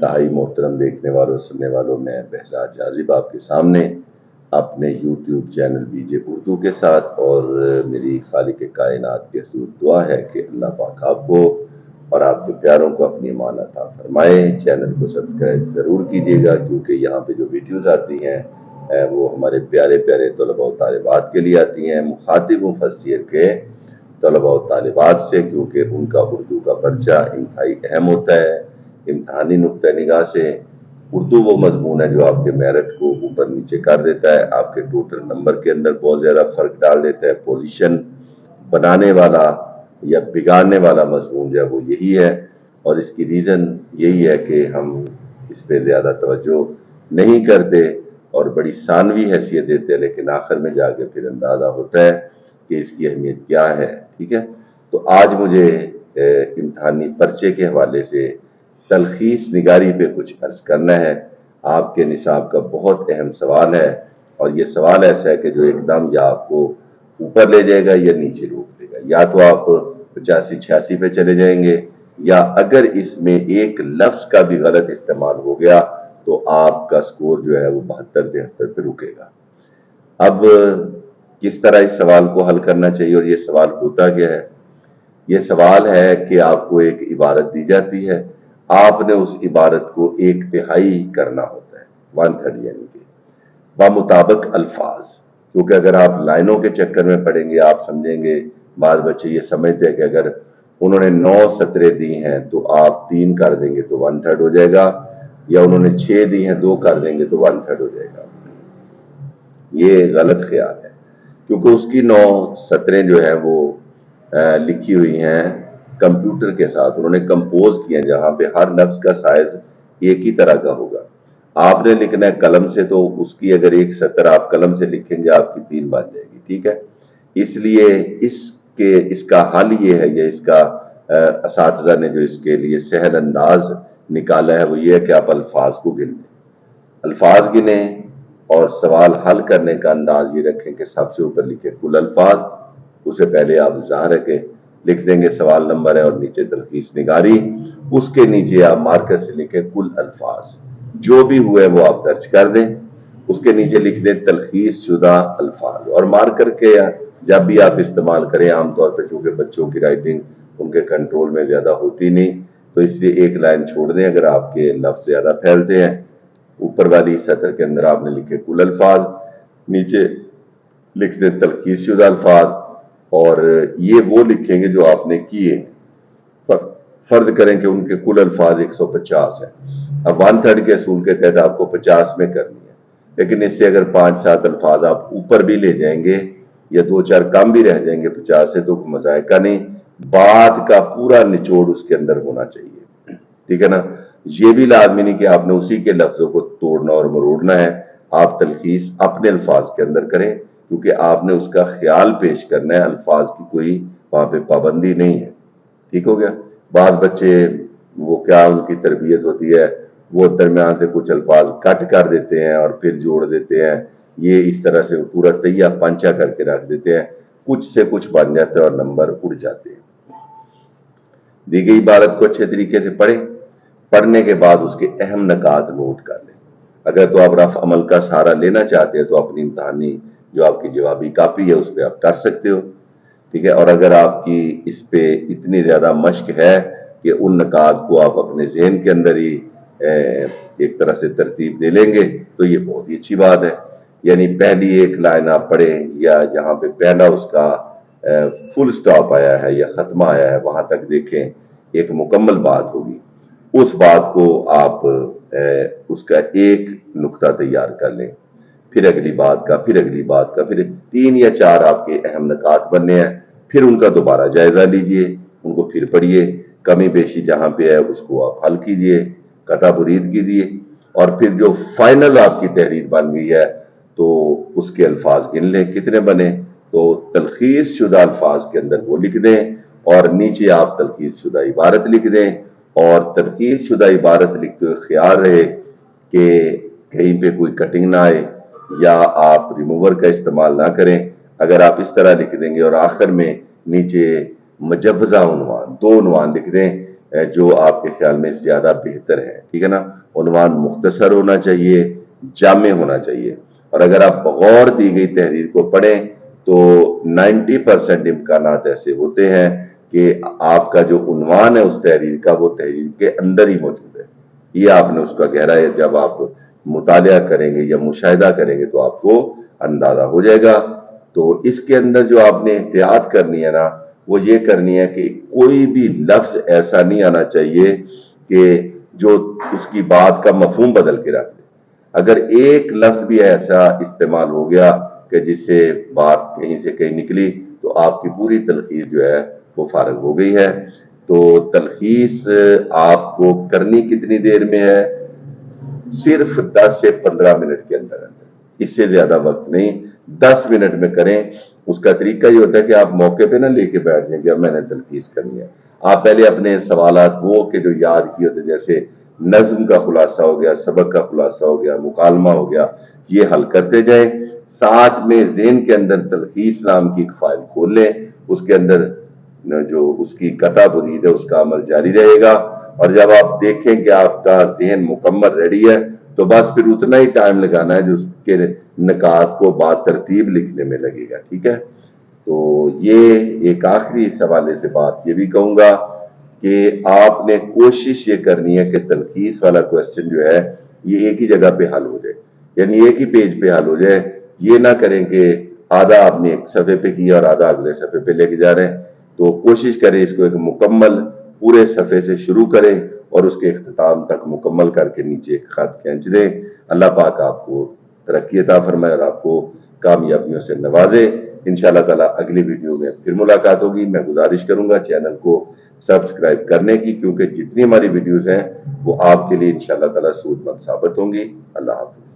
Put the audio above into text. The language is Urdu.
انتہائی محترم دیکھنے والوں سننے والوں، میں بہزاد جاذب آپ کے سامنے اپنے YouTube channel B J Urdu کے ساتھ، اور میری خالق کائنات کے حضور دعا ہے کہ اللہ پاک آپ کو اور آپ کے پیاروں کو اپنی امان عطا فرمائے۔ چینل کو سبسکرائب ضرور کیجیے گا، کیونکہ یہاں پہ جو ویڈیوز آتی ہیں وہ ہمارے پیارے پیارے طلباء و طالبات کے لیے آتی ہیں، مخاطب ہوں فرسٹ ایئر کے طلباء و طالبات سے، کیونکہ ان کا اردو کا پرچہ انتہائی اہم ہوتا ہے۔ امتحانی نقطہ نگاہ سے اردو وہ مضمون ہے جو آپ کے میرٹ کو اوپر نیچے کر دیتا ہے، آپ کے ٹوٹل نمبر کے اندر بہت زیادہ فرق ڈال دیتا ہے۔ پوزیشن بنانے والا یا بگاڑنے والا مضمون جو ہے وہ یہی ہے، اور اس کی ریزن یہی ہے کہ ہم اس پہ زیادہ توجہ نہیں کرتے اور بڑی ثانوی حیثیت دیتے ہیں، لیکن آخر میں جا کے پھر اندازہ ہوتا ہے کہ اس کی اہمیت کیا ہے۔ ٹھیک ہے، تو آج مجھے امتحانی پرچے کے حوالے سے تلخیص نگاری پہ کچھ عرض کرنا ہے۔ آپ کے نصاب کا بہت اہم سوال ہے، اور یہ سوال ایسا ہے کہ جو ایک دم یا آپ کو اوپر لے جائے گا یا نیچے روک لے گا، یا تو آپ 85-86 پہ چلے جائیں گے، یا اگر اس میں ایک لفظ کا بھی غلط استعمال ہو گیا تو آپ کا سکور جو ہے وہ 72-73 پہ رکے گا۔ اب کس طرح اس سوال کو حل کرنا چاہیے، اور یہ سوال ہوتا کیا ہے؟ یہ سوال ہے کہ آپ کو ایک عبارت دی جاتی ہے، آپ نے اس عبارت کو 1/3 کرنا ہوتا ہے، 1/3 یعنی کہ بمطابق الفاظ، کیونکہ اگر آپ لائنوں کے چکر میں پڑھیں گے آپ سمجھیں گے، بعض بچے یہ سمجھتے ہیں کہ اگر انہوں نے 9 سطریں دی ہیں تو آپ 3 کر دیں گے تو 1/3 ہو جائے گا، یا انہوں نے 6 دی ہیں 2 کر دیں گے تو 1/3 ہو جائے گا۔ یہ غلط خیال ہے، کیونکہ اس کی 9 سطریں جو ہیں وہ لکھی ہوئی ہیں کمپیوٹر کے ساتھ، انہوں نے کمپوز کیا ہے، جہاں پہ ہر لفظ کا سائز ایک ہی طرح کا ہوگا۔ آپ نے لکھنا ہے قلم سے، تو اس کی اگر ایک سطر آپ قلم سے لکھیں گے آپ کی 3 بن جائے گی۔ ٹھیک ہے، اس لیے اس کا حل یہ ہے، یا اس کا اساتذہ نے جو اس کے لیے سہل انداز نکالا ہے وہ یہ ہے کہ آپ الفاظ کو گن لیں، الفاظ گنیں، اور سوال حل کرنے کا انداز یہ رکھیں کہ سب سے اوپر لکھیں کل الفاظ، اسے پہلے آپ ظاہر رکھیں، لکھ دیں گے سوال نمبر ہے اور نیچے تلخیص نگاری، اس کے نیچے آپ مارکر سے لکھیں کل الفاظ، جو بھی ہوئے وہ آپ درج کر دیں، اس کے نیچے لکھ دیں تلخیص شدہ الفاظ، اور مارکر کے جب بھی آپ استعمال کریں، عام طور پہ چونکہ بچوں کی رائٹنگ ان کے کنٹرول میں زیادہ ہوتی نہیں، تو اس لیے ایک لائن چھوڑ دیں اگر آپ کے لفظ زیادہ پھیلتے ہیں۔ اوپر والی سطر کے اندر آپ نے لکھے کل الفاظ، نیچے لکھ دیں تلخیص شدہ الفاظ، اور یہ وہ لکھیں گے جو آپ نے کیے، فرض کریں کہ ان کے کل الفاظ 150 ہیں، اب 1/3 کے اصول کے تحت آپ کو 50 میں کرنی ہے، لیکن اس سے اگر 5-7 الفاظ آپ اوپر بھی لے جائیں گے یا 2-4 کم بھی رہ جائیں گے 50 سے، تو مذائقہ نہیں، بات کا پورا نچوڑ اس کے اندر ہونا چاہیے۔ ٹھیک ہے نا، یہ بھی لازمی نہیں کہ آپ نے اسی کے لفظوں کو توڑنا اور مروڑنا ہے، آپ تلخیص اپنے الفاظ کے اندر کریں، کیونکہ آپ نے اس کا خیال پیش کرنا ہے، الفاظ کی کوئی وہاں پہ پابندی نہیں ہے۔ ٹھیک ہو گیا؟ بعض بچے وہ کیا ان کی تربیت ہوتی ہے، وہ درمیان سے کچھ الفاظ کٹ کر دیتے ہیں اور پھر جوڑ دیتے ہیں، یہ اس طرح سے پورا تیہ پنچا کر کے رکھ دیتے ہیں، کچھ سے کچھ بن جاتے ہیں اور نمبر اڑ جاتے ہیں۔ دی گئی عبارت کو اچھے طریقے سے پڑھیں، پڑھنے کے بعد اس کے اہم نکات نوٹ کر لیں۔ اگر تو آپ رف عمل کا سہارا لینا چاہتے ہیں تو اپنی امتحانی جو آپ کی جوابی کاپی ہے اس پہ آپ کر سکتے ہو۔ ٹھیک ہے، اور اگر آپ کی اس پہ اتنی زیادہ مشق ہے کہ ان نکات کو آپ اپنے ذہن کے اندر ہی ایک طرح سے ترتیب دے لیں گے تو یہ بہت ہی اچھی بات ہے، یعنی پہلی ایک لائن آپ پڑھیں، یا جہاں پہ پہلا اس کا فل سٹاپ آیا ہے یا ختمہ آیا ہے وہاں تک دیکھیں، ایک مکمل بات ہوگی، اس بات کو آپ اس کا ایک نقطہ تیار کر لیں، پھر اگلی بات کا، پھر اگلی بات کا، پھر 3 یا 4 آپ کے اہم نکات بننے ہیں، پھر ان کا دوبارہ جائزہ لیجئے، ان کو پھر پڑھیے، کمی بیشی جہاں پہ ہے اس کو آپ حل کیجئے، قطع برید کیجئے، اور پھر جو فائنل آپ کی تحریر بن گئی ہے تو اس کے الفاظ گن لیں کتنے بنے، تو تلخیص شدہ الفاظ کے اندر وہ لکھ دیں، اور نیچے آپ تلخیص شدہ عبارت لکھ دیں، اور تلخیص شدہ عبارت لکھتے ہوئے خیال رہے کہ کہیں پہ کوئی کٹنگ نہ آئے، یا آپ ریموور کا استعمال نہ کریں۔ اگر آپ اس طرح لکھ دیں گے اور آخر میں نیچے مجوزہ عنوان 2 عنوان لکھ دیں جو آپ کے خیال میں زیادہ بہتر ہے، ٹھیک ہے نا۔ عنوان مختصر ہونا چاہیے، جامع ہونا چاہیے، اور اگر آپ بغور دی گئی تحریر کو پڑھیں تو 90% امکانات ایسے ہوتے ہیں کہ آپ کا جو عنوان ہے اس تحریر کا، وہ تحریر کے اندر ہی موجود ہے۔ یہ آپ نے اس کا گہرا ہے، جب آپ مطالعہ کریں گے یا مشاہدہ کریں گے تو آپ کو اندازہ ہو جائے گا۔ تو اس کے اندر جو آپ نے احتیاط کرنی ہے نا، وہ یہ کرنی ہے کہ کوئی بھی لفظ ایسا نہیں آنا چاہیے کہ جو اس کی بات کا مفہوم بدل کے رکھ دے۔ اگر ایک لفظ بھی ایسا استعمال ہو گیا کہ جس سے بات کہیں سے کہیں نکلی تو آپ کی پوری تلخیص جو ہے وہ فارغ ہو گئی ہے۔ تو تلخیص آپ کو کرنی کتنی دیر میں ہے؟ صرف 10 سے 15 منٹ کے اندر اندر، اس سے زیادہ وقت نہیں، 10 منٹ میں کریں۔ اس کا طریقہ یہ ہوتا ہے کہ آپ موقع پہ نہ لے کے بیٹھ جائیں کہ اب میں نے تلخیص کرنی ہے۔ آپ پہلے اپنے سوالات وہ کہ جو یاد کیے ہوتے، جیسے نظم کا خلاصہ ہو گیا، سبق کا خلاصہ ہو گیا، مکالمہ ہو گیا، یہ حل کرتے جائیں۔ ساتھ میں ذہن کے اندر تلخیص نام کی ایک فائل کھول لیں، اس کے اندر جو اس کی قطع برید ہے اس کا عمل جاری رہے گا، اور جب آپ دیکھیں کہ آپ کا ذہن مکمل ریڈی ہے تو بس پھر اتنا ہی ٹائم لگانا ہے جو اس کے نکات کو بات ترتیب لکھنے میں لگے گا، ٹھیک ہے۔ تو یہ ایک آخری اس حوالے سے بات یہ بھی کہوں گا کہ آپ نے کوشش یہ کرنی ہے کہ تلخیص والا کوشچن جو ہے یہ ایک ہی جگہ پہ حل ہو جائے، یعنی ایک ہی پیج پہ حل ہو جائے۔ یہ نہ کریں کہ آدھا آپ نے ایک صفحے پہ کیا اور آدھا اگلے صفحے پہ لے کے جا رہے ہیں۔ تو کوشش کریں اس کو ایک مکمل پورے صفحے سے شروع کریں اور اس کے اختتام تک مکمل کر کے نیچے ایک خط کھینچ دیں۔ اللہ پاک آپ کو ترقی عطا فرمائے اور آپ کو کامیابیوں سے نوازے۔ انشاءاللہ تعالی اگلی ویڈیو میں پھر ملاقات ہوگی۔ میں گزارش کروں گا چینل کو سبسکرائب کرنے کی، کیونکہ جتنی ہماری ویڈیوز ہیں وہ آپ کے لیے انشاءاللہ تعالی سود مند ثابت ہوں گی۔ اللہ حافظ۔